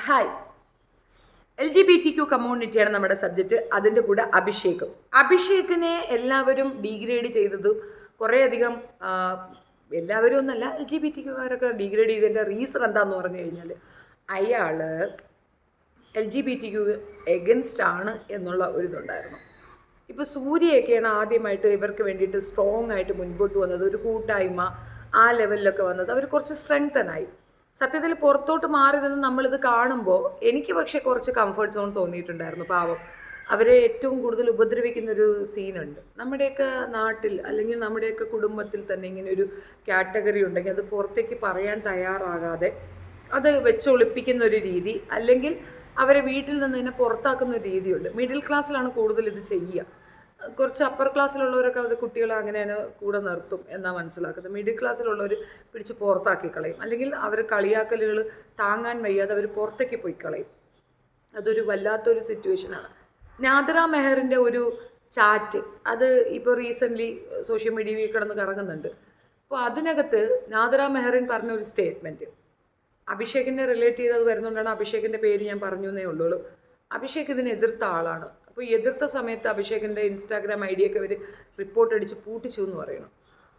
Hi. LGBTQ കമ്മ്യൂണിറ്റിയാണ് നമ്മുടെ subject. അതിൻ്റെ കൂടെ അഭിഷേകിനെ എല്ലാവരും ഡീഗ്രേഡ് ചെയ്തത് കുറേയധികം എല്ലാവരും ഒന്നല്ല, LGBTQകാരൊക്കെ ഡീഗ്രേഡ് ചെയ്തതിൻ്റെ റീസൺ എന്താണെന്ന് പറഞ്ഞു കഴിഞ്ഞാൽ അയാൾ LGBTQ എഗൻസ്റ്റ് ആണ് എന്നുള്ള ഒരിതുണ്ടായിരുന്നു. ഇപ്പോൾ സൂര്യയൊക്കെയാണ് ആദ്യമായിട്ട് ഇവർക്ക് വേണ്ടിയിട്ട് സ്ട്രോങ് ആയിട്ട് മുൻപോട്ട് വന്നത്, ഒരു കൂട്ടായ്മ ആ ലെവലിലൊക്കെ വന്നത്. അവർ കുറച്ച് സ്ട്രെങ്തനായി. സത്യത്തിൽ പുറത്തോട്ട് മാറി നിന്ന് നമ്മളിത് കാണുമ്പോൾ എനിക്ക് പക്ഷേ കുറച്ച് കംഫർട്ട് സോൺ തോന്നിയിട്ടുണ്ടായിരുന്നു. പാവം, അവരെ ഏറ്റവും കൂടുതൽ ഉപദ്രവിക്കുന്നൊരു സീനുണ്ട് നമ്മുടെയൊക്കെ നാട്ടിൽ, അല്ലെങ്കിൽ നമ്മുടെയൊക്കെ കുടുംബത്തിൽ തന്നെ. ഇങ്ങനെ ഒരു കാറ്റഗറി ഉണ്ടെങ്കിൽ അത് പുറത്തേക്ക് പറയാൻ തയ്യാറാകാതെ അത് വെച്ചൊളിപ്പിക്കുന്ന ഒരു രീതി, അല്ലെങ്കിൽ അവരെ വീട്ടിൽ നിന്ന് തന്നെ പുറത്താക്കുന്ന ഒരു രീതിയുണ്ട്. മിഡിൽ ക്ലാസ്സിലാണ് കൂടുതൽ ഇത് ചെയ്യുക. കുറച്ച് അപ്പർ ക്ലാസ്സിലുള്ളവരൊക്കെ അവർ കുട്ടികളെ അങ്ങനെ കൂടെ നിർത്തും എന്നാണ് മനസ്സിലാക്കുന്നത്. മിഡിൽ ക്ലാസ്സിലുള്ളവർ പിടിച്ച് പുറത്താക്കി കളയും, അല്ലെങ്കിൽ അവർ കളിയാക്കലുകൾ താങ്ങാൻ വയ്യാതെ അവർ പുറത്തേക്ക് പോയി കളയും. അതൊരു വല്ലാത്തൊരു സിറ്റുവേഷനാണ്. നാദിറ മെഹറിൻ്റെ ഒരു ചാറ്റ് അത് ഇപ്പോൾ റീസെൻ്റ്ലി സോഷ്യൽ മീഡിയയിൽ കിടന്ന് കറങ്ങുന്നുണ്ട്. അപ്പോൾ അതിനകത്ത് നാദിറ മെഹറിൻ പറഞ്ഞ ഒരു സ്റ്റേറ്റ്മെൻറ്റ് അഭിഷേകിനെ റിലേറ്റ് ചെയ്തത് വരുന്നതുകൊണ്ടാണ് അഭിഷേകിൻ്റെ പേര് ഞാൻ പറഞ്ഞു എന്നേ ഉള്ളൂ. അഭിഷേക് ഇതിനെ എതിർത്ത ആളാണ്. അപ്പോൾ എതിർത്ത സമയത്ത് അഭിഷേകിൻ്റെ ഇൻസ്റ്റാഗ്രാം ഐ ഡിയൊക്കെ അവർ റിപ്പോർട്ട് അടിച്ച് പൂട്ടിച്ചു എന്ന് പറയണം.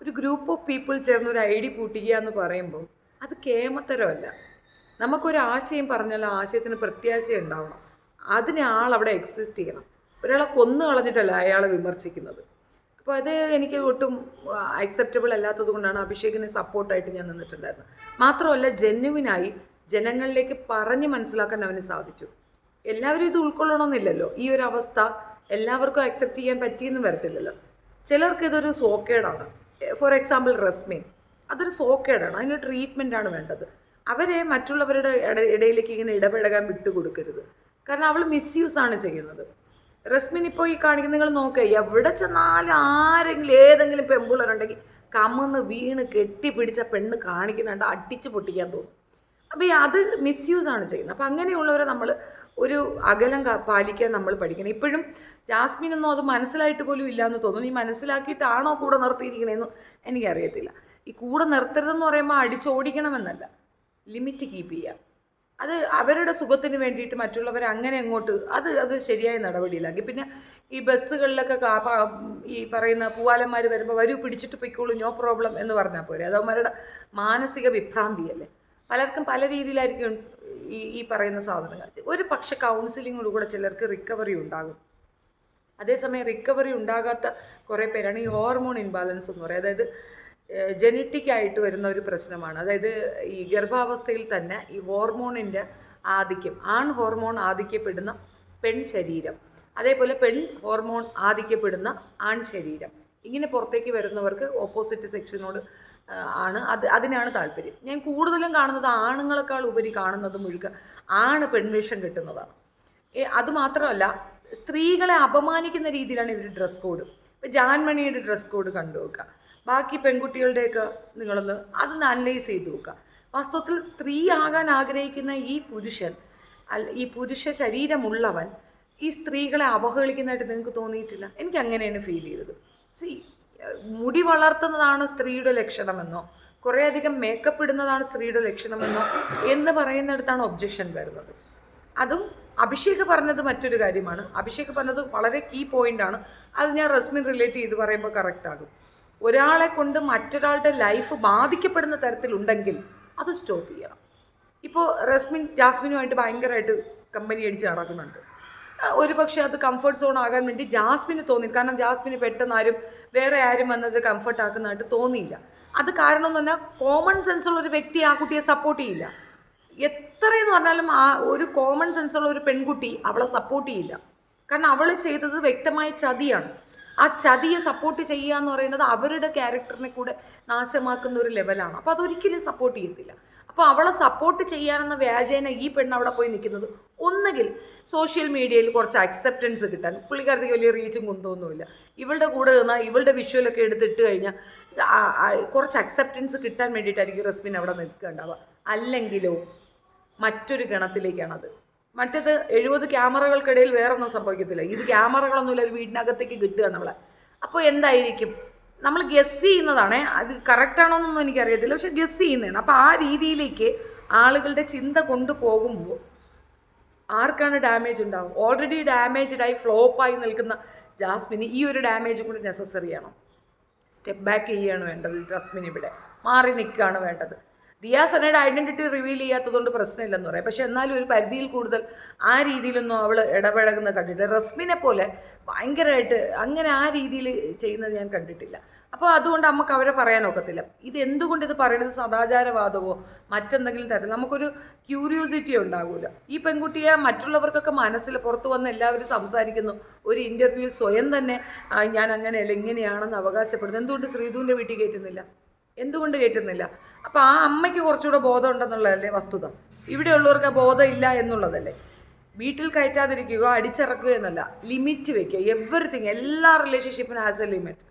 ഒരു ഗ്രൂപ്പ് ഓഫ് പീപ്പിൾ ചേർന്ന് ഒരു ഐ ഡി പൂട്ടിക്കുക എന്ന് പറയുമ്പോൾ അത് കേമത്തരമല്ല. നമുക്കൊരു ആശയം പറഞ്ഞാൽ ആശയത്തിന് പ്രത്യാശ ഉണ്ടാവണം. അതിന് ആളവിടെ എക്സിസ്റ്റ് ചെയ്യണം. ഒരാളെ കൊന്നു കളഞ്ഞിട്ടല്ല അയാളെ വിമർശിക്കുന്നത്. അപ്പോൾ അത് എനിക്ക് ഒട്ടും അക്സെപ്റ്റബിൾ അല്ലാത്തത് കൊണ്ടാണ് അഭിഷേകിന് സപ്പോർട്ടായിട്ട് ഞാൻ നിന്നിട്ടുണ്ടായിരുന്നത്. മാത്രമല്ല, ജെന്യുവിനായി ജനങ്ങളിലേക്ക് പറഞ്ഞ് മനസ്സിലാക്കാൻ അവന് സാധിച്ചു. എല്ലാവരും ഇത് ഉൾക്കൊള്ളണമെന്നില്ലല്ലോ. ഈ ഒരു അവസ്ഥ എല്ലാവർക്കും അക്സെപ്റ്റ് ചെയ്യാൻ പറ്റിയെന്നും വരത്തില്ലല്ലോ. ചിലർക്ക് ഇതൊരു സോക്കേടാണ്. ഫോർ എക്സാമ്പിൾ റസ്മിൻ, അതൊരു സോക്കേടാണ്. അതിന് ട്രീറ്റ്മെൻറ്റാണ് വേണ്ടത്. അവരെ മറ്റുള്ളവരുടെ ഇടയിലേക്ക് ഇങ്ങനെ ഇടപെടകാൻ വിട്ടുകൊടുക്കരുത്. കാരണം അവൾ മിസ്യൂസാണ് ചെയ്യുന്നത്. റസ്മിൻ ഇപ്പോൾ ഈ കാണിക്കുന്ന നിങ്ങൾ നോക്കുക, എവിടെ ചെന്നാലും ആരെങ്കിലും ഏതെങ്കിലും പെൺപിള്ളേരുണ്ടെങ്കിൽ കമന്ന് വീണ് കെട്ടിപ്പിടിച്ച പെണ്ണ് കാണിക്കുന്നുണ്ട്, അടിച്ച് പൊട്ടിക്കാൻ തോന്നും. അപ്പോൾ അത് മിസ്യൂസാണ് ചെയ്യുന്നത്. അപ്പോൾ അങ്ങനെയുള്ളവരെ നമ്മൾ ഒരു അകലം പാലിക്കാൻ നമ്മൾ പഠിക്കണം. ഇപ്പോഴും ജാസ്മിനൊന്നും അത് മനസ്സിലായിട്ട് പോലും ഇല്ലയെന്ന് തോന്നുന്നു. ഈ മനസ്സിലാക്കിയിട്ടാണോ കൂടെ നിർത്തിയിരിക്കണേന്ന് എനിക്കറിയത്തില്ല. ഈ കൂടെ നിർത്തരുതെന്ന് പറയുമ്പോൾ അടിച്ചോടിക്കണമെന്നല്ല, ലിമിറ്റ് കീപ്പ് ചെയ്യുക. അത് അവരുടെ സുഖത്തിന് വേണ്ടിയിട്ട് മറ്റുള്ളവരെ അങ്ങനെ അങ്ങോട്ട് അത് ശരിയായ നടപടിയിലാക്കി. പിന്നെ ഈ ബസ്സുകളിലൊക്കെ ഈ പറയുന്ന പൂവാലന്മാർ വരുമ്പോൾ വരൂ പിടിച്ചിട്ട് പൊയ്ക്കോളൂ, നോ പ്രോബ്ലം എന്ന് പറഞ്ഞാൽ പോരെ. അത് അവന്മാരുടെ മാനസിക വിഭ്രാന്തിയല്ലേ. പലർക്കും പല രീതിയിലായിരിക്കും ഈ പറയുന്ന സാധനങ്ങൾ. ഒരു പക്ഷെ കൗൺസിലിങ്ങിലൂടെ ചിലർക്ക് റിക്കവറി ഉണ്ടാകും. അതേസമയം റിക്കവറി ഉണ്ടാകാത്ത കുറേ പേരാണ് ഈ ഹോർമോൺ ഇൻബാലൻസ് എന്ന് പറയുന്നത്. അതായത് ജനറ്റിക് ആയിട്ട് വരുന്ന ഒരു പ്രശ്നമാണ്. അതായത് ഈ ഗർഭാവസ്ഥയിൽ തന്നെ ഈ ഹോർമോണിൻ്റെ ആധിക്യം, ആൺ ഹോർമോൺ ആധിക്യപ്പെടുന്ന പെൺ ശരീരം, അതേപോലെ പെൺ ഹോർമോൺ ആധിക്യപ്പെടുന്ന ആൺ ശരീരം, ഇങ്ങനെ പുറത്തേക്ക് വരുന്നവർക്ക് ഓപ്പോസിറ്റ് സെക്ഷനോട് അതിനാണ് താല്പര്യം. ഞാൻ കൂടുതലും കാണുന്നത് ആണുങ്ങളെക്കാൾ ഉപരി കാണുന്നത് മുഴുക്ക ആണ് പെൺവേഷം കിട്ടുന്നതാണ്. അതുമാത്രമല്ല, സ്ത്രീകളെ അപമാനിക്കുന്ന രീതിയിലാണ് ഇവർ ഡ്രസ് കോഡ്. ഇപ്പം ജാൻമണിയുടെ ഡ്രസ് കോഡ് കണ്ടു നോക്കുക, ബാക്കി പെൺകുട്ടികളുടെയൊക്കെ നിങ്ങളൊന്ന് അതൊന്ന് അനലൈസ് ചെയ്ത് നോക്കുക. വാസ്തവത്തിൽ സ്ത്രീ ആകാൻ ആഗ്രഹിക്കുന്ന ഈ പുരുഷ ശരീരമുള്ളവൻ ഈ സ്ത്രീകളെ അവഹേളിക്കുന്നതായിട്ട് നിങ്ങൾക്ക് തോന്നിയിട്ടില്ല? എനിക്ക് അങ്ങനെയാണ് ഫീൽ ചെയ്തത്. മുടി വളർത്തുന്നതാണ് സ്ത്രീയുടെ ലക്ഷണമെന്നോ, കുറേയധികം മേക്കപ്പ് ഇടുന്നതാണ് സ്ത്രീയുടെ ലക്ഷണമെന്നോ എന്ന് പറയുന്നിടത്താണ് ഒബ്ജക്ഷൻ വരുന്നത്. അതും അഭിഷേക് പറഞ്ഞത് മറ്റൊരു കാര്യമാണ്. അഭിഷേക് പറഞ്ഞത് വളരെ കീ പോയിൻ്റാണ്. അത് ഞാൻ റസ്മിൻ റിലേറ്റ് ചെയ്ത് പറയുമ്പോൾ കറക്റ്റാകും. ഒരാളെ കൊണ്ട് മറ്റൊരാളുടെ ലൈഫ് ബാധിക്കപ്പെടുന്ന തരത്തിലുണ്ടെങ്കിൽ അത് സ്റ്റോപ്പ് ചെയ്യണം. ഇപ്പോൾ റസ്മിൻ ജാസ്മിനുമായിട്ട് ഭയങ്കരമായിട്ട് കമ്പനി അടിച്ച് നടക്കുന്നുണ്ട്. ഒരു പക്ഷേ അത് കംഫർട്ട് സോൺ ആകാൻ വേണ്ടി ജാസ്മിന് തോന്നി. കാരണം ജാസ്മിന് പെട്ടെന്ന് വേറെ ആരും വന്നത് കംഫർട്ട് ആക്കുന്നതായിട്ട് തോന്നിയില്ല. അത് കാരണം എന്ന് പറഞ്ഞാൽ കോമൺ സെൻസുള്ള ഒരു വ്യക്തി ആ കുട്ടിയെ സപ്പോർട്ട് ചെയ്യില്ല. എത്രയെന്ന് പറഞ്ഞാലും ഒരു കോമൺ സെൻസുള്ള ഒരു പെൺകുട്ടി അവളെ സപ്പോർട്ട് ചെയ്യില്ല. കാരണം അവൾ ചെയ്തത് വ്യക്തമായ ചതിയാണ്. ആ ചതിയെ സപ്പോർട്ട് ചെയ്യുക എന്ന് പറയുന്നത് അവരുടെ ക്യാരക്ടറിനെ കൂടെ നാശമാക്കുന്ന ഒരു ലെവലാണ്. അപ്പോൾ അതൊരിക്കലും സപ്പോർട്ട് ചെയ്യത്തില്ല. അപ്പോൾ അവളെ സപ്പോർട്ട് ചെയ്യാനെന്ന വ്യാജേന ഈ പെണ്ണ് അവിടെ പോയി നിൽക്കുന്നത് ഒന്നുകിൽ സോഷ്യൽ മീഡിയയിൽ കുറച്ച് അക്സെപ്റ്റൻസ് കിട്ടാൻ, പുള്ളിക്കാരത്തേക്ക് വലിയ റീച്ചും കുന്തമൊന്നുമില്ല, ഇവളുടെ കൂടെ നിന്നാൽ ഇവളുടെ വിഷ്വലൊക്കെ എടുത്തിട്ട് കഴിഞ്ഞാൽ കുറച്ച് അക്സെപ്റ്റൻസ് കിട്ടാൻ വേണ്ടിയിട്ടായിരിക്കും റസ്മിൻ അവിടെ നിൽക്കേണ്ടാവുക. അല്ലെങ്കിലോ മറ്റൊരു ഗണത്തിലേക്കാണത്. മറ്റേത് 70 ക്യാമറകൾക്കിടയിൽ വേറൊന്നും സംഭവിക്കത്തില്ല. ഇത് ക്യാമറകളൊന്നുമില്ല, ഒരു വീടിനകത്തേക്ക് കിട്ടുക നമ്മളെ. അപ്പോൾ എന്തായിരിക്കും? നമ്മൾ ഗസ് ചെയ്യുന്നതാണ്. അത് കറക്റ്റാണോന്നൊന്നും എനിക്കറിയത്തില്ല, പക്ഷെ ഗസ് ചെയ്യുന്നതാണ്. അപ്പോൾ ആ രീതിയിലേക്ക് ആളുകളുടെ ചിന്ത കൊണ്ടുപോകുമ്പോൾ ആർക്കാണ് ഡാമേജ് ഉണ്ടാവും? ഓൾറെഡി ഡാമേജ്ഡായി ഫ്ലോപ്പായി നിൽക്കുന്ന ജാസ്മിന് ഈ ഒരു ഡാമേജ് കൂടി നെസസറി ആണോ? സ്റ്റെപ്പ് ബാക്ക് ചെയ്യുകയാണ് വേണ്ടത്. ജാസ്മിൻ ഇവിടെ മാറി നിൽക്കുകയാണ് വേണ്ടത്. ദിയ സനയുടെ ഐഡൻറ്റിറ്റി റിവീൽ ചെയ്യാത്തതുകൊണ്ട് പ്രശ്നമില്ലെന്ന് പറയാം. പക്ഷെ എന്നാലും ഒരു പരിധിയിൽ കൂടുതൽ ആ രീതിയിലൊന്നും അവൾ ഇടപഴകുന്ന കണ്ടിട്ടില്ല. റസ്മിനെ പോലെ ഭയങ്കരമായിട്ട് അങ്ങനെ ആ രീതിയിൽ ചെയ്യുന്നത് ഞാൻ കണ്ടിട്ടില്ല. അപ്പോൾ അതുകൊണ്ട് നമുക്ക് അവരെ പറയാനൊക്കത്തില്ല. ഇത് എന്തുകൊണ്ട് ഇത് പറയുന്നത് സദാചാരവാദമോ മറ്റെന്തെങ്കിലും തരത്തിൽ നമുക്കൊരു ക്യൂരിയോസിറ്റി ഉണ്ടാകില്ല. ഈ പെൺകുട്ടിയെ മറ്റുള്ളവർക്കൊക്കെ മനസ്സിൽ പുറത്ത് വന്ന് എല്ലാവരും സംസാരിക്കുന്നു. ഒരു ഇൻ്റർവ്യൂവിൽ സ്വയം തന്നെ ഞാൻ അങ്ങനെയല്ല ഇങ്ങനെയാണെന്ന് അവകാശപ്പെടുന്നു. എന്തുകൊണ്ട് ശ്രീധുവിൻ്റെ വീട്ടിൽ കയറ്റുന്നില്ല? എന്തുകൊണ്ട് കയറ്റുന്നില്ല? അപ്പോൾ ആ അമ്മയ്ക്ക് കുറച്ചുകൂടെ ബോധം ഉണ്ടെന്നുള്ളതല്ലേ വസ്തുത. ഇവിടെയുള്ളവർക്ക് ബോധം ഇല്ല എന്നുള്ളതല്ലേ. വീട്ടിൽ കയറ്റാതിരിക്കുക, അടിച്ചിറക്കുക എന്നല്ല, ലിമിറ്റ് വെക്കുക. എവറിത്തിങ്, എല്ലാ റിലേഷൻഷിപ്പിനും ആസ് എ ലിമിറ്റ്.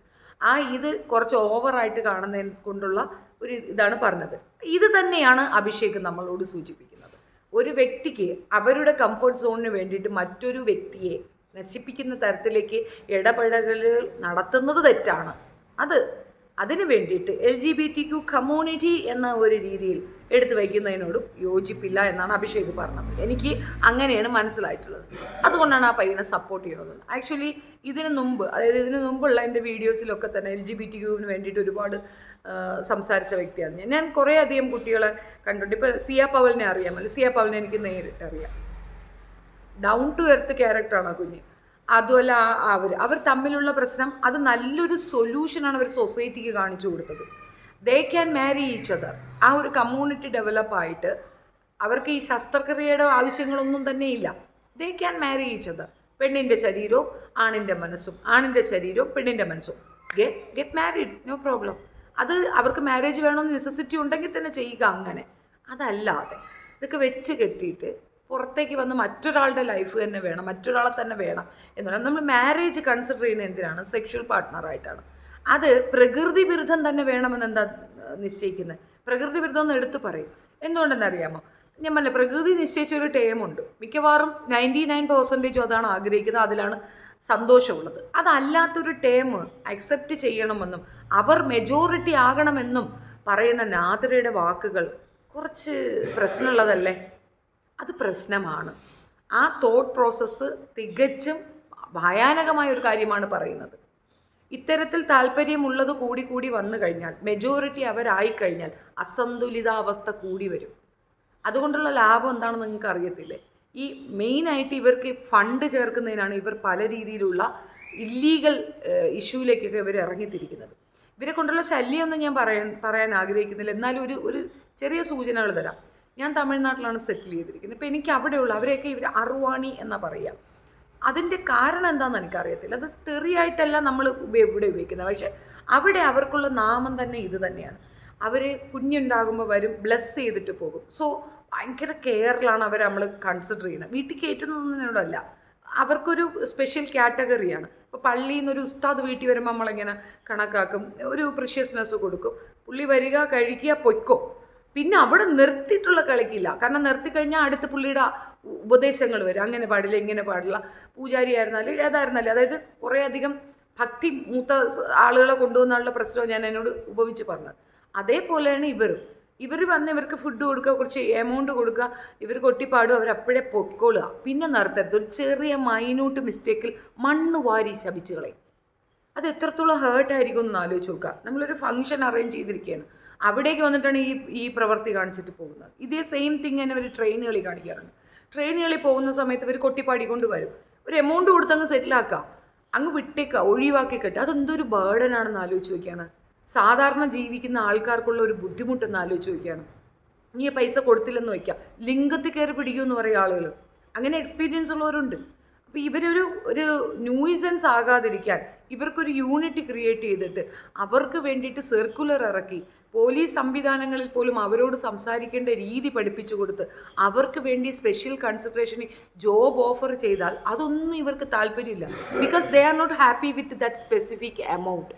ഇത് കുറച്ച് ഓവറായിട്ട് കാണുന്നതിനെ കൊണ്ടുള്ള ഒരു ഇതാണ് പറഞ്ഞത്. ഇത് തന്നെയാണ് അഭിഷേക് നമ്മളോട് സൂചിപ്പിക്കുന്നത്. ഒരു വ്യക്തിക്ക് അവരുടെ കംഫർട്ട് സോണിന് വേണ്ടിയിട്ട് മറ്റൊരു വ്യക്തിയെ നശിപ്പിക്കുന്ന തരത്തിലേക്ക് ഇടപെടലുകൾ നടത്തുന്നത് തെറ്റാണ്. അതിന് വേണ്ടിയിട്ട് LGBTQ കമ്മ്യൂണിറ്റി എന്ന ഒരു രീതിയിൽ എടുത്തു വയ്ക്കുന്നതിനോടും യോജിപ്പില്ല എന്നാണ് അഭിഷേക് പറഞ്ഞത്. എനിക്ക് അങ്ങനെയാണ് മനസ്സിലായിട്ടുള്ളത്. അതുകൊണ്ടാണ് ആ പയ്യനെ സപ്പോർട്ട് ചെയ്യണമെന്ന്. ആക്ച്വലി ഇതിനു മുമ്പുള്ള എൻ്റെ വീഡിയോസിലൊക്കെ തന്നെ LGBTQവിന് വേണ്ടിയിട്ട് ഒരുപാട് സംസാരിച്ച വ്യക്തിയാണ് ഞാൻ. കുറേ അധികം കുട്ടികളെ കണ്ടിട്ടുണ്ട്. ഇപ്പോൾ സിയ പവലിനെ അറിയാമല്ലോ. സിയ പവലിനെ എനിക്ക് നേരിട്ട് അറിയാം. ഡൗൺ ടു എർത്ത് ക്യാരക്ടറാണ് ആ കുഞ്ഞ്. അതുമല്ല അവർ തമ്മിലുള്ള പ്രശ്നം അത് നല്ലൊരു സൊല്യൂഷനാണ് അവർ സൊസൈറ്റിക്ക് കാണിച്ചു കൊടുത്തത്. ദേ ക്യാൻ മാരി ഈച്ച് അതർ. ആ ഒരു കമ്മ്യൂണിറ്റി ഡെവലപ്പായിട്ട് അവർക്ക് ഈ ശസ്ത്രക്രിയയുടെ ആവശ്യങ്ങളൊന്നും തന്നെ ഇല്ല. They can marry each other. പെണ്ണിൻ്റെ ശരീരവും ആണിൻ്റെ മനസ്സും, ആണിൻ്റെ ശരീരവും പെണ്ണിൻ്റെ മനസ്സും. Get married, no problem. അത് അവർക്ക് മാരേജ് വേണമെന്ന് നെസസിറ്റി ഉണ്ടെങ്കിൽ തന്നെ ചെയ്യുക. അങ്ങനെ അതല്ലാതെ ഇതൊക്കെ വെച്ച് കെട്ടിയിട്ട് പുറത്തേക്ക് വന്ന് മറ്റൊരാളുടെ ലൈഫ് തന്നെ വേണം, മറ്റൊരാളെ തന്നെ വേണം എന്ന് പറയാം. നമ്മൾ മാരേജ് കൺസിഡർ ചെയ്യുന്നത് എന്തിനാണ്? സെക്ഷൽ പാർട്ട്ണറായിട്ടാണ്. അത് പ്രകൃതി വിരുദ്ധം തന്നെ വേണമെന്ന് എന്താ നിശ്ചയിക്കുന്നത്? പ്രകൃതി വിരുദ്ധം എന്ന് എടുത്തു പറയും. എന്തുകൊണ്ടെന്നറിയാമോ? ഞാൻ പ്രകൃതി നിശ്ചയിച്ചൊരു ടേമുണ്ട്. മിക്കവാറും 99% അതാണ് ആഗ്രഹിക്കുന്നത്, അതിലാണ് സന്തോഷമുള്ളത്. അതല്ലാത്തൊരു ടേം അക്സെപ്റ്റ് ചെയ്യണമെന്നും അവർ മെജോറിറ്റി ആകണമെന്നും പറയുന്ന നാദിറയുടെ വാക്കുകൾ കുറച്ച് പ്രശ്നമുള്ളതല്ലേ? അത് പ്രശ്നമാണ്. ആ തോട്ട് പ്രോസസ്സ് തികച്ചും ഭയാനകമായ ഒരു കാര്യമാണ് പറയുന്നത്. ഇത്തരത്തിൽ താല്പര്യമുള്ളത് കൂടി വന്നു കഴിഞ്ഞാൽ, മെജോറിറ്റി അവരായിക്കഴിഞ്ഞാൽ അസന്തുലിതാവസ്ഥ കൂടി വരും. അതുകൊണ്ടുള്ള ലാഭം എന്താണെന്ന് നിങ്ങൾക്ക് അറിയത്തില്ലേ? ഈ മെയിനായിട്ട് ഇവർക്ക് ഫണ്ട് ചേർക്കുന്നതിനാണ് ഇവർ പല രീതിയിലുള്ള ഇല്ലീഗൽ ഇഷ്യൂയിലേക്കൊക്കെ ഇവർ ഇറങ്ങിത്തിരിക്കുന്നത്. ഇവരെ കൊണ്ടുള്ള ശല്യമൊന്നും ഞാൻ പറയാൻ ആഗ്രഹിക്കുന്നില്ല. എന്നാലും ഒരു ചെറിയ സൂചനകൾ തരാം. ഞാൻ തമിഴ്നാട്ടിലാണ് സെറ്റിൽ ചെയ്തിരിക്കുന്നത്. ഇപ്പോൾ എനിക്ക് അവിടെയുള്ള അവരെയൊക്കെ ഇവർ അറുവാണി എന്നാ പറയുക. അതിൻ്റെ കാരണം എന്താണെന്ന് എനിക്കറിയത്തില്ല. അത് തെറിയായിട്ടല്ല നമ്മൾ ഇവിടെ ഉപയോഗിക്കുന്നത്. പക്ഷേ അവിടെ അവർക്കുള്ള നാമം തന്നെ ഇത് തന്നെയാണ്. അവർ കുഞ്ഞുണ്ടാകുമ്പോൾ വരും, ബ്ലെസ് ചെയ്തിട്ട് പോകും. സോ ഭയങ്കര കെയറിലാണ് അവർ നമ്മൾ കൺസിഡർ ചെയ്യുന്നത്. വീട്ടിൽ കയറ്റുന്നതിനോടല്ല, അവർക്കൊരു സ്പെഷ്യൽ കാറ്റഗറിയാണ്. ഇപ്പോൾ പള്ളിയിൽ നിന്നൊരു ഉസ്താദ് വീട്ടിൽ വരുമ്പോൾ നമ്മളിങ്ങനെ കണക്കാക്കും, ഒരു പ്രിഷ്യസ്നെസ് കൊടുക്കും. പുള്ളി വരിക, കഴിക്കുക, പൊയ്ക്കോ. പിന്നെ അവിടെ നിർത്തിയിട്ടുള്ള കളിക്കില്ല. കാരണം നിർത്തിക്കഴിഞ്ഞാൽ അടുത്ത പുള്ളിയുടെ ഉപദേശങ്ങൾ വരും. അങ്ങനെ പാടില്ല, ഇങ്ങനെ പാടില്ല. പൂജാരി ആയിരുന്നാലും ഏതായിരുന്നാലും, അതായത് കുറേ അധികം ഭക്തി മൂത്ത ആളുകളെ കൊണ്ടുവന്നുള്ള പ്രശ്നവും ഞാൻ എന്നോട് ഉപമിച്ച് പറഞ്ഞത്. അതേപോലെയാണ് ഇവർ വന്ന് ഇവർക്ക് ഫുഡ് കൊടുക്കുക, കുറച്ച് എമൗണ്ട് കൊടുക്കുക, ഇവർ കൊട്ടിപ്പാടും, അവരപ്പോഴേ പൊക്കോളുക. പിന്നെ നിർത്തരുത്. ഒരു ചെറിയ മൈന്യൂട്ട് മിസ്റ്റേക്കിൽ മണ്ണ് വാരി ശപിച്ച് കളയും. അത് എത്രത്തോളം ഹേർട്ടായിരിക്കും എന്ന് ആലോചിച്ച് നോക്കുക. നമ്മളൊരു ഫംഗ്ഷൻ അറേഞ്ച് ചെയ്തിരിക്കുകയാണ്, അവിടേക്ക് വന്നിട്ടാണ് ഈ പ്രവൃത്തി കാണിച്ചിട്ട് പോകുന്നത്. ഇതേ സെയിം തിങ് തന്നെ അവർ ട്രെയിനുകളിൽ കാണിക്കാറുണ്ട്. ട്രെയിനുകളിൽ പോകുന്ന സമയത്ത് ഇവർ കൊട്ടിപ്പാടി കൊണ്ട് വരും. ഒരു എമൗണ്ട് കൊടുത്തങ്ങ് സെറ്റിലാക്കുക, അങ്ങ് വിട്ടേക്കുക, ഒഴിവാക്കി കെട്ടുക. അതെന്തൊരു ബേർഡനാണെന്ന് ആലോചിച്ച് നോക്കിയാണ്. സാധാരണ ജീവിക്കുന്ന ആൾക്കാർക്കുള്ള ഒരു ബുദ്ധിമുട്ടെന്ന് ആലോചിച്ച് നോക്കിയാണ്. നീ പൈസ കൊടുത്തില്ലെന്ന് വയ്ക്കാം, ലിംഗത്തിൽ കയറി പിടിക്കുമെന്ന് പറയുക ആളുകൾ. അങ്ങനെ എക്സ്പീരിയൻസ് ഉള്ളവരുണ്ട്. അപ്പോൾ ഒരു ന്യൂയിസൻസ് ആകാതിരിക്കാൻ ഇവർക്കൊരു യൂണിറ്റ് ക്രിയേറ്റ് ചെയ്തിട്ട് അവർക്ക് വേണ്ടിയിട്ട് സർക്കുലർ ഇറക്കി, പോലീസ് സംവിധാനങ്ങളിൽ പോലും അവരോട് സംസാരിക്കേണ്ട രീതി പഠിപ്പിച്ചു കൊടുത്ത് അവർക്ക് വേണ്ടി സ്പെഷ്യൽ കൺസിഡറേഷന് ജോബ് ഓഫർ ചെയ്താൽ അതൊന്നും ഇവർക്ക് താല്പര്യമില്ല. Because they are not happy with that specific amount.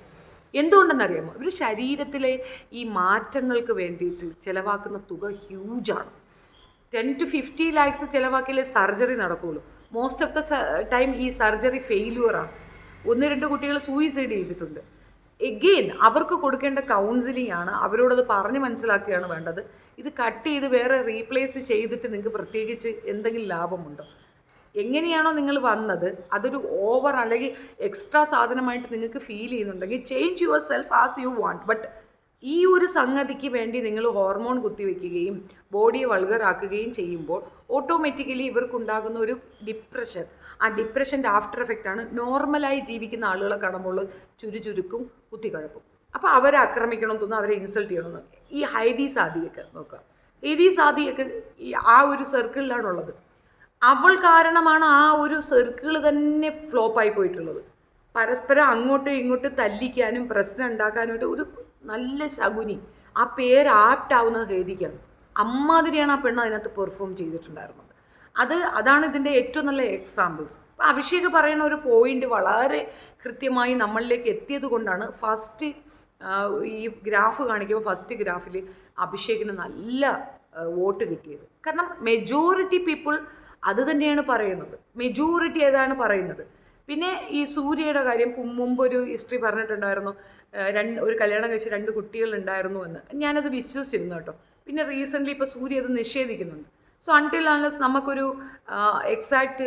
എന്തുകൊണ്ടെന്നറിയാമോ? ഇവർ ശരീരത്തിലെ ഈ മാറ്റങ്ങൾക്ക് വേണ്ടിയിട്ട് ചിലവാക്കുന്ന തുക ഹ്യൂജാണ്. 10 to 50 lakhs ചിലവാക്കിയാലേ സർജറി നടക്കുകയുള്ളൂ. മോസ്റ്റ് ഓഫ് ദ ടൈം ഈ സർജറി ഫെയിലുവറാണ്. 1-2 കുട്ടികൾ സൂയിസൈഡ് ചെയ്തിട്ടുണ്ട്. എഗെയിൻ അവർക്ക് കൊടുക്കേണ്ട കൗൺസിലിംഗ് ആണ്, അവരോടത് പറഞ്ഞ് മനസ്സിലാക്കുകയാണ് വേണ്ടത്. ഇത് കട്ട് ചെയ്ത് വേറെ റീപ്ലേസ് ചെയ്തിട്ട് നിങ്ങൾക്ക് പ്രത്യേകിച്ച് എന്തെങ്കിലും ലാഭമുണ്ടോ? എങ്ങനെയാണോ നിങ്ങൾ വന്നത് അതൊരു ഓവർ അല്ലെങ്കിൽ എക്സ്ട്രാ സാധനമായിട്ട് നിങ്ങൾക്ക് ഫീൽ ചെയ്യുന്നുണ്ടെങ്കിൽ change your self as you want. But ഈ ഒരു സംഗതിക്ക് വേണ്ടി നിങ്ങൾ ഹോർമോൺ കുത്തിവെക്കുകയും ബോഡിയെ വൾഗറാക്കുകയും ചെയ്യുമ്പോൾ ഓട്ടോമാറ്റിക്കലി ഇവർക്കുണ്ടാകുന്ന ഒരു ഡിപ്രഷൻ, ആ ഡിപ്രഷൻ്റെ ആഫ്റ്റർ എഫക്റ്റാണ് നോർമലായി ജീവിക്കുന്ന ആളുകളെ കാണുമ്പോൾ ചുരുചുരുക്കും കുത്തിക്കഴപ്പും. അപ്പോൾ അവരെ ആക്രമിക്കണം തോന്നുന്നു, അവരെ ഇൻസൾട്ട് ചെയ്യണമെന്ന്. ഈ ഹൈദി സാദിയൊക്കെ നോക്കുക, ഹൈദി സാദിയൊക്കെ ഈ ആ ഒരു സർക്കിളിലാണുള്ളത്. അവൾ കാരണമാണ് ആ ഒരു സർക്കിൾ തന്നെ ഫ്ലോപ്പായി പോയിട്ടുള്ളത്. പരസ്പരം അങ്ങോട്ടും ഇങ്ങോട്ടും തല്ലിക്കാനും പ്രശ്നം ഉണ്ടാക്കാനുമായിട്ട് ഒരു നല്ല ശകുനി. ആ പേര് ആപ്റ്റാവുന്നത് ഹേദിക്കാണ്. അമ്മാതിരിയാണ് ആ പെണ്ണ് അതിനകത്ത് പെർഫോം ചെയ്തിട്ടുണ്ടായിരുന്നത്. അതാണ് ഇതിൻ്റെ ഏറ്റവും നല്ല എക്സാമ്പിൾസ്. അപ്പോൾ അഭിഷേക് പറയുന്ന ഒരു പോയിന്റ് വളരെ കൃത്യമായി നമ്മളിലേക്ക് എത്തിയത് കൊണ്ടാണ് ഫസ്റ്റ് ഈ ഗ്രാഫ് കാണിക്കുമ്പോൾ ഫസ്റ്റ് ഗ്രാഫിൽ അഭിഷേകിന് നല്ല വോട്ട് കിട്ടിയത്. കാരണം മെജോറിറ്റി പീപ്പിൾ അത് തന്നെയാണ് പറയുന്നത്, മെജോറിറ്റി ഏതാണ് പറയുന്നത്. പിന്നെ ഈ സൂര്യയുടെ കാര്യം മുമ്പൊരു ഹിസ്റ്ററി പറഞ്ഞിട്ടുണ്ടായിരുന്നു, ഒരു കല്യാണം കഴിച്ച് 2 കുട്ടികളുണ്ടായിരുന്നു എന്ന്. ഞാനത് വിശ്വസിച്ചിരുന്നു കേട്ടോ. പിന്നെ റീസെൻ്റ്ലി ഇപ്പോൾ സൂര്യ അത് നിഷേധിക്കുന്നുണ്ട്. സോ അൺടിൽ അൺലെസ് നമുക്കൊരു എക്സാക്റ്റ്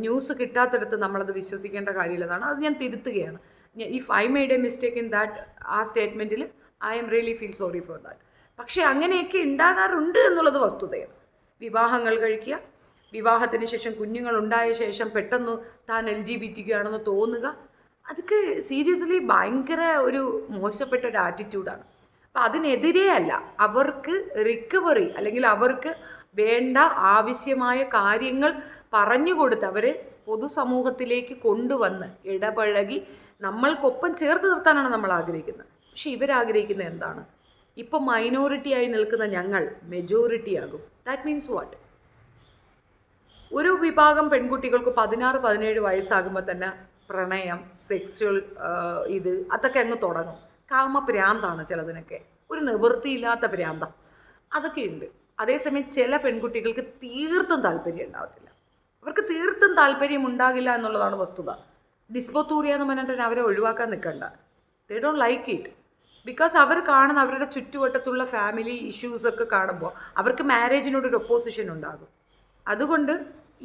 ന്യൂസ് കിട്ടാത്തിടത്ത് നമ്മളത് വിശ്വസിക്കേണ്ട കാര്യമില്ലതാണ്. അത് ഞാൻ തിരുത്തുകയാണ്. If I made a mistake in that, ആ സ്റ്റേറ്റ്മെൻറ്റിൽ I'm really feel sorry for that. പക്ഷേ അങ്ങനെയൊക്കെ ഉണ്ടാകാറുണ്ട് എന്നുള്ളത് വസ്തുതയാണ്. വിവാഹങ്ങൾ കഴിക്കുക, വിവാഹത്തിന് ശേഷം കുഞ്ഞുങ്ങളുണ്ടായ ശേഷം പെട്ടെന്ന് താൻ LGBT ആണെന്ന് തോന്നുക, അതൊക്കെ സീരിയസ്ലി ഭയങ്കര ഒരു മോശപ്പെട്ട ഒരു ആറ്റിറ്റ്യൂഡാണ്. അപ്പം അതിനെതിരെ അല്ല, അവർക്ക് റിക്കവറി അല്ലെങ്കിൽ അവർക്ക് വേണ്ട ആവശ്യമായ കാര്യങ്ങൾ പറഞ്ഞു കൊടുത്ത് അവരെ പൊതുസമൂഹത്തിലേക്ക് കൊണ്ടുവന്ന് ഇടപഴകി നമ്മൾക്കൊപ്പം ചേർത്ത് നിർത്താനാണ് നമ്മൾ ആഗ്രഹിക്കുന്നത്. പക്ഷെ ഇവരാഗ്രഹിക്കുന്നത് എന്താണ്? ഇപ്പം മൈനോറിറ്റി ആയി നിൽക്കുന്ന ഞങ്ങൾ മെജോറിറ്റി ആകും. That means what? ഒരു വിഭാഗം പെൺകുട്ടികൾക്ക് 16-17 വയസ്സാകുമ്പോൾ തന്നെ പ്രണയം, സെക്സ്വൽ അതൊക്കെ അങ്ങ് തുടങ്ങും. കാമപ്രാന്താണ് ചിലതിനൊക്കെ, ഒരു നിവൃത്തിയില്ലാത്ത പ്രാന്ത അതൊക്കെ ഉണ്ട്. അതേസമയം ചില പെൺകുട്ടികൾക്ക് തീർത്തും താല്പര്യം ഉണ്ടാകത്തില്ല. അവർക്ക് തീർത്തും താല്പര്യം ഉണ്ടാകില്ല എന്നുള്ളതാണ് വസ്തുത. ഡിസ്പോത്തൂറിയ എന്ന് പറഞ്ഞിട്ട് അവരെ ഒഴിവാക്കാൻ നിൽക്കണ്ട. They don't like it. Because അവർ കാണുന്ന അവരുടെ ചുറ്റുവട്ടത്തുള്ള ഫാമിലി ഇഷ്യൂസൊക്കെ കാണുമ്പോൾ അവർക്ക് മാരേജിനോടൊരു ഒപ്പോസിഷൻ ഉണ്ടാകും. അതുകൊണ്ട്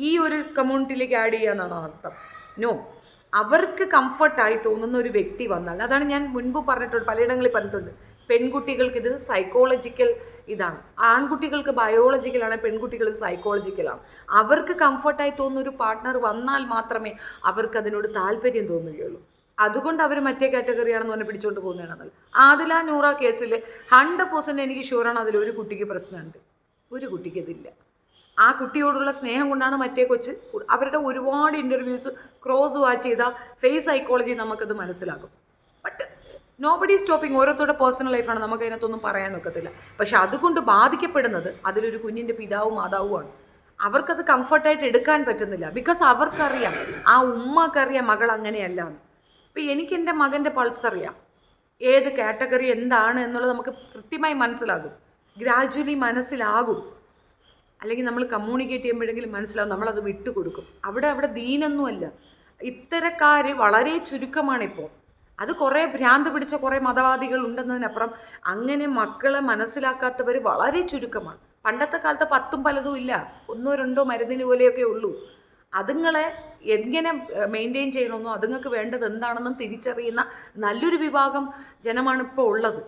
ഈ ഒരു കമ്മ്യൂണിറ്റിയിലേക്ക് ആഡ് ചെയ്യുക എന്നാണ് അർത്ഥം. നോ, അവർക്ക് കംഫർട്ടായി തോന്നുന്ന ഒരു വ്യക്തി വന്നാൽ, അതാണ് ഞാൻ മുൻപ് പറഞ്ഞിട്ടുണ്ട്, പലയിടങ്ങളിൽ പറഞ്ഞിട്ടുണ്ട്, പെൺകുട്ടികൾക്ക് ഇത് സൈക്കോളജിക്കൽ ഇതാണ്, ആൺകുട്ടികൾക്ക് ബയോളജിക്കലാണ്, പെൺകുട്ടികൾ സൈക്കോളജിക്കലാണ്. അവർക്ക് കംഫർട്ടായി തോന്നുന്ന ഒരു പാർട്ട്ണർ വന്നാൽ മാത്രമേ അവർക്ക് അതിനോട് താല്പര്യം തോന്നുകയുള്ളൂ. അതുകൊണ്ട് അവർ മറ്റേ കാറ്റഗറിയാണെന്ന് പറഞ്ഞ് പിടിച്ചുകൊണ്ട് പോകുന്നതാണെന്നല്ല. ആദില നൂറ കേസിൽ 100% എനിക്ക് ഷുവറാണ് അതിലൊരു കുട്ടിക്ക് പ്രശ്നമുണ്ട്, ഒരു കുട്ടിക്ക് ഇതില്ല. ആ കുട്ടിയോടുള്ള സ്നേഹം കൊണ്ടാണ് മറ്റേ കൊച്ച്. അവരുടെ ഒരുപാട് ഇൻ്റർവ്യൂസ് ക്രോസ് വാച്ച് ചെയ്താൽ ഫേസ് സൈക്കോളജി നമുക്കത് മനസ്സിലാകും. ബട്ട് നോബഡി സ്റ്റോപ്പിങ്, ഓരോരുത്തരുടെ പേഴ്സണൽ ലൈഫാണ്, നമുക്ക് അതിനകത്തൊന്നും പറയാൻ ഒക്കത്തില്ല. പക്ഷെ അതുകൊണ്ട് ബാധിക്കപ്പെടുന്നത് അതിലൊരു കുഞ്ഞിൻ്റെ പിതാവും മാതാവുമാണ്. അവർക്കത് കംഫർട്ടായിട്ട് എടുക്കാൻ പറ്റുന്നില്ല. ബിക്കോസ് അവർക്കറിയാം, ആ ഉമ്മക്കറിയാം മകൾ അങ്ങനെയല്ല. ഇപ്പം എനിക്ക് എൻ്റെ മകൻ്റെ പൾസ് അറിയാം, ഏത് കാറ്റഗറി എന്താണ് എന്നുള്ളത് നമുക്ക് കൃത്യമായി മനസ്സിലാകും, ഗ്രാജുവലി മനസ്സിലാകും. അല്ലെങ്കിൽ നമ്മൾ കമ്മ്യൂണിക്കേറ്റ് ചെയ്യുമ്പോഴെങ്കിലും മനസ്സിലാവും, നമ്മളത് വിട്ടുകൊടുക്കും. അവിടെ ദീനൊന്നുമല്ല, ഇത്തരക്കാർ വളരെ ചുരുക്കമാണിപ്പോൾ. അത് കുറേ ഭ്രാന്ത് പിടിച്ച കുറേ മതവാദികൾ ഉണ്ടെന്നതിനപ്പുറം അങ്ങനെ മക്കളെ മനസ്സിലാക്കാത്തവർ വളരെ ചുരുക്കമാണ്. പണ്ടത്തെ കാലത്ത് 10ഉം പലതും ഇല്ല, 1-2 മരുന്നിന് പോലെയൊക്കെ ഉള്ളൂ. അതുങ്ങളെ എങ്ങനെ മെയിൻറ്റെയിൻ ചെയ്യണമെന്നോ അതുങ്ങൾക്ക് വേണ്ടത് എന്താണെന്നും തിരിച്ചറിയുന്ന നല്ലൊരു വിഭാഗം ജനമാണ് ഇപ്പോൾ ഉള്ളത്.